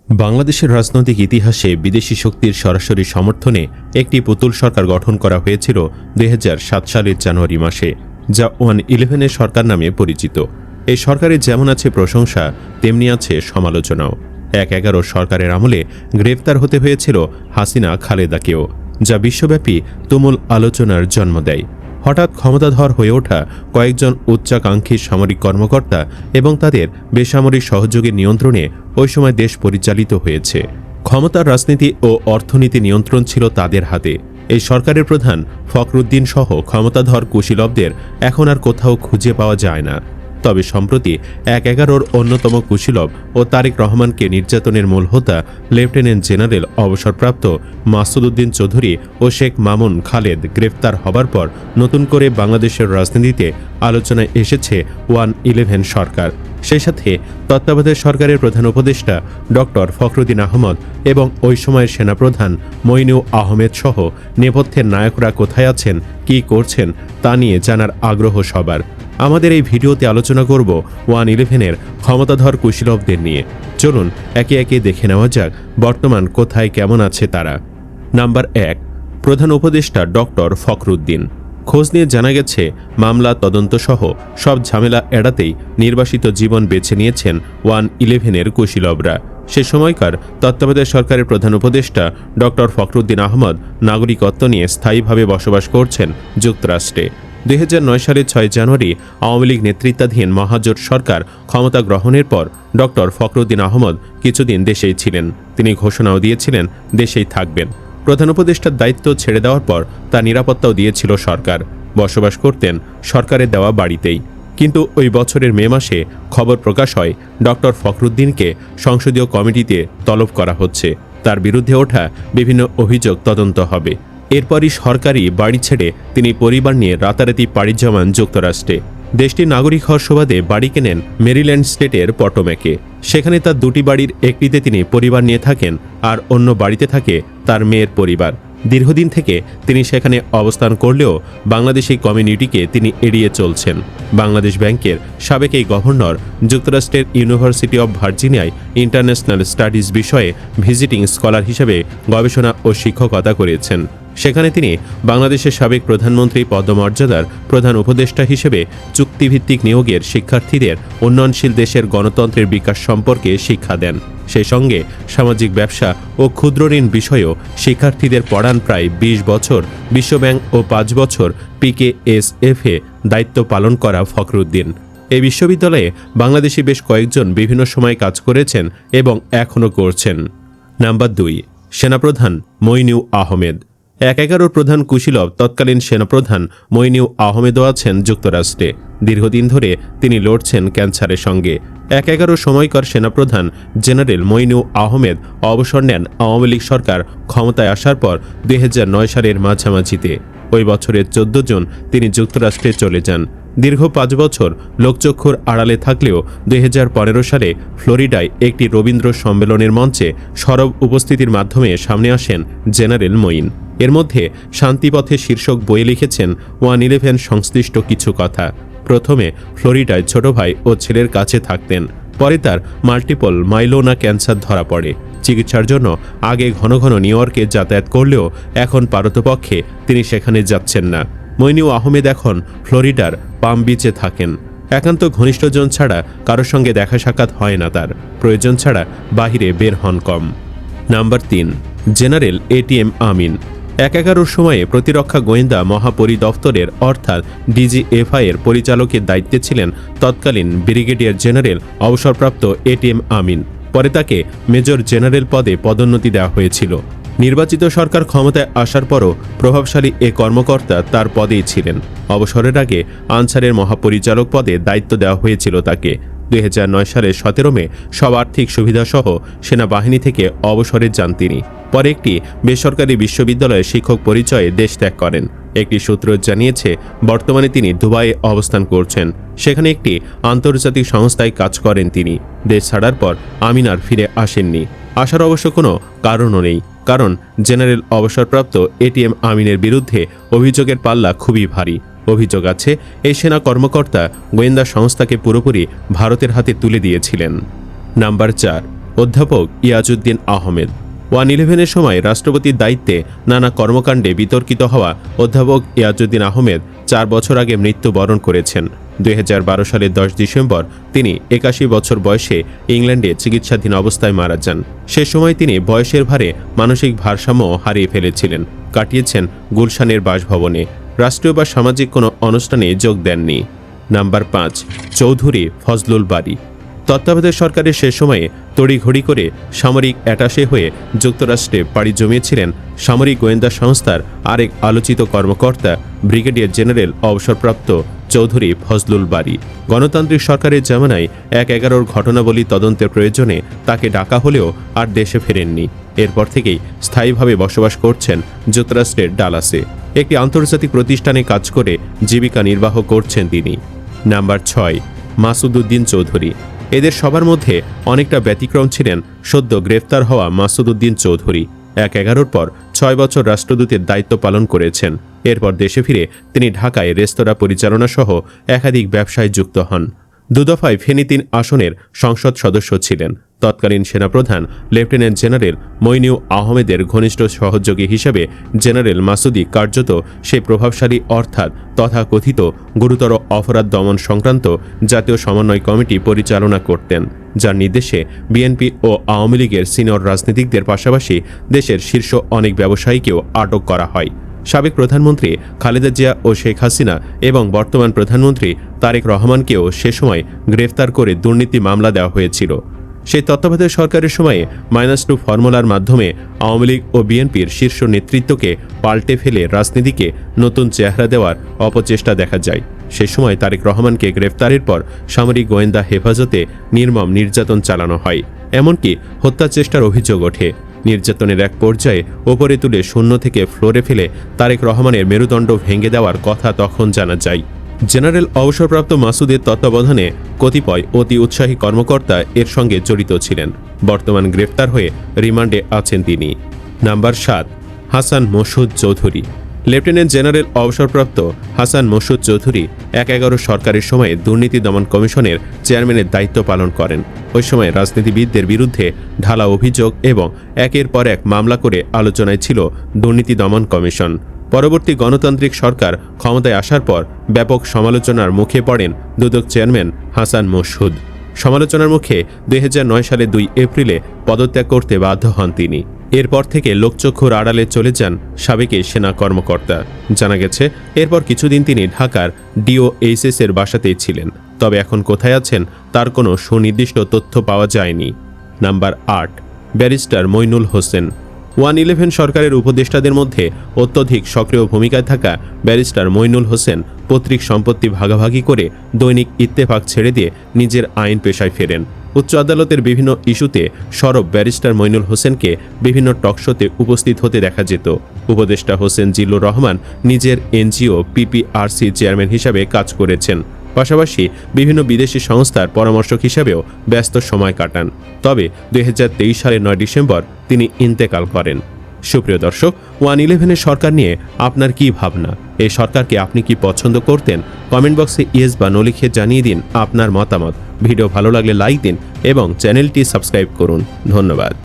বাংলাদেশের রাজনৈতিক ইতিহাসে বিদেশি শক্তির সরাসরি সমর্থনে একটি পুতুল সরকার গঠন করা হয়েছিল ২০০৭ সালের জানুয়ারি মাসে, যা 111 সরকার নামে পরিচিত। এই সরকারের যেমন আছে প্রশংসা, তেমনি আছে সমালোচনাও। ১/১১ সরকারের আমলে গ্রেফতার হতে হয়েছিল হাসিনা খালেদাকেও, যা বিশ্বব্যাপী তুমুল আলোচনার জন্ম দেয়। হঠাৎ ক্ষমতাধর হয়ে ওঠা কয়েকজন উচ্চাকাঙ্ক্ষী সামরিক কর্মকর্তা এবং তাদের বেসামরিক সহযোগীর নিয়ন্ত্রণে ওই সময় দেশ পরিচালিত হয়েছে। ক্ষমতার রাজনীতি ও অর্থনীতি নিয়ন্ত্রণ ছিল তাদের হাতে। এই সরকারের প্রধান ফখরুদ্দিন সহ ক্ষমতাধর কুশীলবদের এখন আর কোথাও খুঁজে পাওয়া যায় না। তবে সম্প্রতি ১/১১ অন্যতম কুশীলব ও তারেক রহমানকে নির্যাতনের মূল হোতা লেফটেন্যান্ট জেনারেল অবসরপ্রাপ্ত মাসুদ উদ্দিন চৌধুরী ও শেখ মামুন খালেদ গ্রেফতার হবার পর নতুন করে বাংলাদেশের রাজনীতিতে আলোচনায় এসেছে 111 সরকার। সেই সাথে তত্ত্বাবধায়ক সরকারের প্রধান উপদেষ্টা ডক্টর ফখরুদ্দিন আহমদ এবং ওই সময়ের সেনাপ্রধান মইনুল আহমেদ সহ নেপথ্যের নায়করা কোথায় আছেন, কী করছেন তা নিয়ে জানার আগ্রহ সবার। আমাদের এই ভিডিওতে আলোচনা করব 111-এর ক্ষমতাধর কুশীলবদের নিয়ে। চলুন একে একে দেখে নেওয়া যাক বর্তমান কোথায় কেমন আছে তারা। নাম্বার ১, প্রধান উপদেষ্টা ডক্টর ফখরুদ্দিন। খোঁজ নিয়ে জানা গেছে, মামলা তদন্ত সহ সব ঝামেলা এড়াতেই নির্বাসিত জীবন বেছে নিয়েছেন 111-এর কুশীলবরা। সে সময়কার তত্ত্বাবধায়ক সরকারের প্রধান উপদেষ্টা ডক্টর ফখরুদ্দিন আহমদ নাগরিকত্ব নিয়ে স্থায়ীভাবে বসবাস করছেন যুক্তরাষ্ট্রে। ২০০৯ সালের ৬ জানুয়ারি আওয়ামী লীগ নেতৃত্বাধীন মহাজোট সরকার ক্ষমতা গ্রহণের পর ডক্টর ফখরুদ্দিন আহমদ কিছুদিন দেশেই ছিলেন। তিনি ঘোষণাও দিয়েছিলেন দেশেই থাকবেন। প্রধান উপদেষ্টার দায়িত্ব ছেড়ে দেওয়ার পর তার নিরাপত্তাও দিয়েছিল সরকার। বসবাস করতেন সরকারের দেওয়া বাড়িতেই। কিন্তু ওই বছরের মে মাসে খবর প্রকাশ হয় ডক্টর ফখরুদ্দিনকে সংসদীয় কমিটিতে তলব করা হচ্ছে। তার বিরুদ্ধে ওঠা বিভিন্ন অভিযোগ তদন্ত হবে। এরপরই সরকারি বাড়ি ছেড়ে তিনি পরিবার নিয়ে রাতারাতি পাড়ি জমান যুক্তরাষ্ট্রে। দেশটির নাগরিক হওয়ার সুবাদে বাড়ি কেনেন মেরিল্যান্ড স্টেটের পটোম্যাকে। সেখানে তার দুটি বাড়ির একটিতে তিনি পরিবার নিয়ে থাকেন, আর অন্য বাড়িতে থাকে তার মেয়ের পরিবার। দীর্ঘদিন থেকে তিনি সেখানে অবস্থান করলেও বাংলাদেশি কমিউনিটিকে তিনি এড়িয়ে চলছেন। বাংলাদেশ ব্যাংকের সাবেক এই গভর্নর যুক্তরাষ্ট্রের ইউনিভার্সিটি অব ভার্জিনিয়ায় ইন্টারন্যাশনাল স্টাডিজ বিষয়ে ভিজিটিং স্কলার হিসেবে গবেষণা ও শিক্ষকতা করেছেন। সেখানে তিনি বাংলাদেশের সাবেক প্রধানমন্ত্রী পদমর্যাদার প্রধান উপদেষ্টা হিসেবে চুক্তিভিত্তিক নিয়োগের শিক্ষার্থীদের উন্নয়নশীল দেশের গণতন্ত্রের বিকাশ সম্পর্কে শিক্ষা দেন। সেই সঙ্গে সামাজিক ব্যবসা ও ক্ষুদ্র ঋণ বিষয়েও শিক্ষার্থীদের পড়ান। প্রায় ২০ বছর বিশ্বব্যাংক ও ৫ বছর PKSF-এ দায়িত্ব পালন করা ফখরুদ্দিন এই বিশ্ববিদ্যালয়ে বাংলাদেশি বেশ কয়েকজন বিভিন্ন সময় কাজ করেছেন এবং এখনও করছেন। নাম্বার ২, সেনাপ্রধান মইনুল আহমেদ। ১/১১ প্রধান কুশীলব তৎকালীন সেনাপ্রধান মইনুল আহমেদও আছেন যুক্তরাষ্ট্রে। দীর্ঘদিন ধরে তিনি লড়ছেন ক্যান্সারের সঙ্গে। ১/১১ সময়কার সেনাপ্রধান জেনারেল মইনুল আহমেদ অবসর নেন আওয়ামী লীগ সরকার ক্ষমতায় আসার পর ২০০৯ সালের মাঝামাঝিতে। ওই বছরের ১৪ জুন তিনি যুক্তরাষ্ট্রে চলে যান। দীর্ঘ ৫ বছর লোকচক্ষুর আড়ালে থাকলেও ২০১৫ সালে ফ্লোরিডায় একটি রবীন্দ্র সম্মেলনের মঞ্চে সরব উপস্থিতির মাধ্যমে সামনে আসেন জেনারেল মঈন। এর মধ্যে শান্তিপথে শীর্ষক বইয়ে লিখেছেন 111 সংশ্লিষ্ট কিছু কথা। প্রথমে ফ্লোরিডায় ছোট ভাই ও ছেলের কাছে থাকতেন। পরে তার মাল্টিপল মাইলোনা ক্যান্সার ধরা পড়ে। চিকিৎসার জন্য আগে ঘন ঘন নিউ ইয়র্কে যাতায়াত করলেও এখন পারতপক্ষে তিনি সেখানে যাচ্ছেন না। মইনুল আহমেদ এখন ফ্লোরিডার পাম বিচে থাকেন। একান্ত ঘনিষ্ঠজন ছাড়া কারোর সঙ্গে দেখা সাক্ষাৎ হয় না তার। প্রয়োজন ছাড়া বাহিরে বের হন কম। নাম্বার ৩, জেনারেল ATM আমিন। ১/১১ সময়ে প্রতিরক্ষা গোয়েন্দা মহাপরিদপ্তরের অর্থাৎ DGFI-এর পরিচালকের দায়িত্বে ছিলেন তৎকালীন ব্রিগেডিয়ার জেনারেল অবসরপ্রাপ্ত ATM আমিন। পরে তাকে মেজর জেনারেল পদে পদোন্নতি দেওয়া হয়েছিল। নির্বাচিত সরকার ক্ষমতায় আসার পরও প্রভাবশালী এ কর্মকর্তা তার পদেই ছিলেন। অবসরের আগে আনসারের মহাপরিচালক পদে দায়িত্ব দেওয়া হয়েছিল তাকে। ২০০৯ সালের ১৭ মে সব আর্থিক সুবিধাসহ সেনাবাহিনী থেকে অবসরে যান তিনি। পরে একটি বেসরকারি বিশ্ববিদ্যালয়ে শিক্ষক পরিচয়ে দেশ ত্যাগ করেন। একটি সূত্র জানিয়েছে বর্তমানে তিনি দুবাইয়ে অবস্থান করছেন। সেখানে একটি আন্তর্জাতিক সংস্থায় কাজ করেন তিনি। দেশ ছাড়ার পর আমিন আর ফিরে আসেননি। আসার অবশ্য কোনো কারণও নেই, কারণ জেনারেল অবসরপ্রাপ্ত ATM আমিনের বিরুদ্ধে অভিযোগের পাল্লা খুবই ভারী। অভিযোগ আছে এই সেনা কর্মকর্তা গোয়েন্দা সংস্থাকে পুরোপুরি ভারতের হাতে তুলে দিয়েছিলেন। নাম্বার ৪, অধ্যাপক ইয়াজউদ্দিন আহমেদ। 111-এর সময় রাষ্ট্রপতির দায়িত্বে নানা কর্মকাণ্ডে বিতর্কিত হওয়া অধ্যাপক ইয়াজউদ্দিন আহমেদ 4 বছর আগে মৃত্যুবরণ করেছেন। 2012 সালের 10 ডিসেম্বর তিনি 81 বছর বয়সে ইংল্যান্ডে চিকিৎসাধীন অবস্থায় মারা যান। সে সময় তিনি বয়সের ভারে মানসিক ভারসাম্য হারিয়ে ফেলেছিলেন। কাটিয়েছেন গুলশানের বাসভবনে। রাষ্ট্রীয় বা সামাজিক কোনো অনুষ্ঠানে যোগ দেননি। নাম্বার 5, চৌধুরী ফজলুল বারী। তত্ত্বাবধায়ক সরকারের সে সময়ে তড়িঘড়ি করে সামরিক অ্যাটাশে হয়ে যুক্তরাষ্ট্রে পাড়ি জমিয়েছিলেন সামরিক গোয়েন্দা সংস্থার আরেক আলোচিত কর্মকর্তা ব্রিগেডিয়ার জেনারেল অবসরপ্রাপ্ত চৌধুরী ফজলুল বারী। গণতান্ত্রিক সরকারের জামানায় 1/11 ঘটনাবলী তদন্তের প্রয়োজনে তাকে ডাকা হলেও আর দেশে ফেরেননি। এরপর থেকেই স্থায়ীভাবে বসবাস করছেন যুক্তরাষ্ট্রের ডালাসে। একটি আন্তর্জাতিক প্রতিষ্ঠানে কাজ করে জীবিকা নির্বাহ করছেন তিনি। নাম্বার 6, মাসুদ উদ্দিন চৌধুরী। এদের সবার মধ্যে অনেকটা ব্যতিক্রম ছিলেন সদ্য গ্রেফতার হওয়া মাসুদ উদ্দিন চৌধুরী। 1/11 পর 6 বছর রাষ্ট্রদূতের দায়িত্ব পালন করেছেন। এরপর দেশে ফিরে তিনি ঢাকায় রেস্তোরাঁ পরিচালনা সহ একাধিক ব্যবসায় যুক্ত হন। 2 দফায় ফেনী 3 আসনের সংসদ সদস্য ছিলেন। তৎকালীন সেনাপ্রধান লেফটেন্যান্ট জেনারেল মইনু আহমেদের ঘনিষ্ঠ সহযোগী হিসেবে জেনারেল মাসুদি কার্যত সেই প্রভাবশালী অর্থাৎ তথাকথিত গুরুতর অপরাধ দমন সংক্রান্ত জাতীয় সমন্বয় কমিটি পরিচালনা করতেন, যার নির্দেশে বিএনপি ও আওয়ামী লীগের সিনিয়র রাজনীতিকদের পাশাপাশি দেশের শীর্ষ অনেক ব্যবসায়ীকেও আটক করা হয়। সাবেক প্রধানমন্ত্রী খালেদা জিয়া ও শেখ হাসিনা এবং বর্তমান প্রধানমন্ত্রী তারেক রহমানকেও সে সময় গ্রেফতার করে দুর্নীতি মামলা দেওয়া হয়েছিল। সেই তত্ত্বাবধায়ক সরকারের সময়ে -2 ফর্মুলার মাধ্যমে আওয়ামী লীগ ও বিএনপির শীর্ষ নেতৃত্বকে পাল্টে ফেলে রাজনীতিকে নতুন চেহারা দেওয়ার অপচেষ্টা দেখা যায়। সে সময় তারেক রহমানকে গ্রেফতারের পর সামরিক গোয়েন্দা হেফাজতে নির্মম নির্যাতন চালানো হয়, এমনকি হত্যা চেষ্টার অভিযোগ ওঠে। নির্যাতনের এক পর্যায়ে ওপরে তুলে শূন্য থেকে ফ্লোরে ফেলে তারেক রহমানের মেরুদণ্ড ভেঙে দেওয়ার কথা তখন জানা যায়। জেনারেল অবসরপ্রাপ্ত মাসুদের তত্ত্বাবধানে কতিপয় অতি উৎসাহী কর্মকর্তা এর সঙ্গে জড়িত ছিলেন। বর্তমান গ্রেফতার হয়ে রিমান্ডে আছেন তিনি। Number 7, Hasan Masud Chowdhury. Lieutenant general অবসরপ্রাপ্ত হাসান মসুদ চৌধুরী 1/11 সরকারের সময়ে দুর্নীতি দমন কমিশনের চেয়ারম্যানের দায়িত্ব পালন করেন। ওই সময় রাজনীতিবিদদের বিরুদ্ধে ঢালা অভিযোগ এবং একের পর এক মামলা করে আলোচনায় ছিল দুর্নীতি দমন কমিশন। পরবর্তী গণতান্ত্রিক সরকার ক্ষমতায় আসার পর ব্যাপক সমালোচনার মুখে পড়েন দুদক চেয়ারম্যান হাসান মসুদ। সমালোচনার মুখে 2009 সালে 2 এপ্রিলে পদত্যাগ করতে বাধ্য হন তিনি। এরপর থেকে লোকচক্ষুর আড়ালে চলে যান সাবেক সেনা কর্মকর্তা। জানা গেছে এরপর কিছুদিন তিনি ঢাকার DOHS এর বাসাতেই ছিলেন, তবে এখন কোথায় আছেন তার কোনো সুনির্দিষ্ট তথ্য পাওয়া যায়নি। Number 8, barrister Moinul Hossain. 111 সরকারের উপদেষ্টাদের মধ্যে অত্যধিক সক্রিয় ভূমিকায় থাকা ব্যারিস্টার মইনুল হোসেন পৈতৃক সম্পত্তি ভাগাভাগি করে দৈনিক ইত্তেফাক ছেড়ে দিয়ে নিজের আইন পেশায় ফেরেন। উচ্চ আদালতের বিভিন্ন ইস্যুতে সরব ব্যারিস্টার মইনুল হোসেনকে বিভিন্ন টকশোতে উপস্থিত হতে দেখা যেত। উপদেষ্টা হোসেন জিল্লুর রহমান নিজের NGO PPRC চেয়ারম্যান হিসাবে কাজ করেছেন, পাশাপাশি বিভিন্ন বিদেশি সংস্থার পরামর্শক হিসাবেও ব্যস্ত সময় কাটান। তবে 2023 সালের 9 ডিসেম্বর তিনি ইন্তেকাল করেন। সুপ্রিয় দর্শক, 111-এর সরকার নিয়ে আপনার কি ভাবনা? এই সরকারকে আপনি কি পছন্দ করতেন? কমেন্ট বক্সে ইয়েস বা নো লিখে জানিয়ে দিন আপনার মতামত। ভিডিও ভালো লাগলে লাইক দিন এবং চ্যানেলটি সাবস্ক্রাইব করুন। ধন্যবাদ।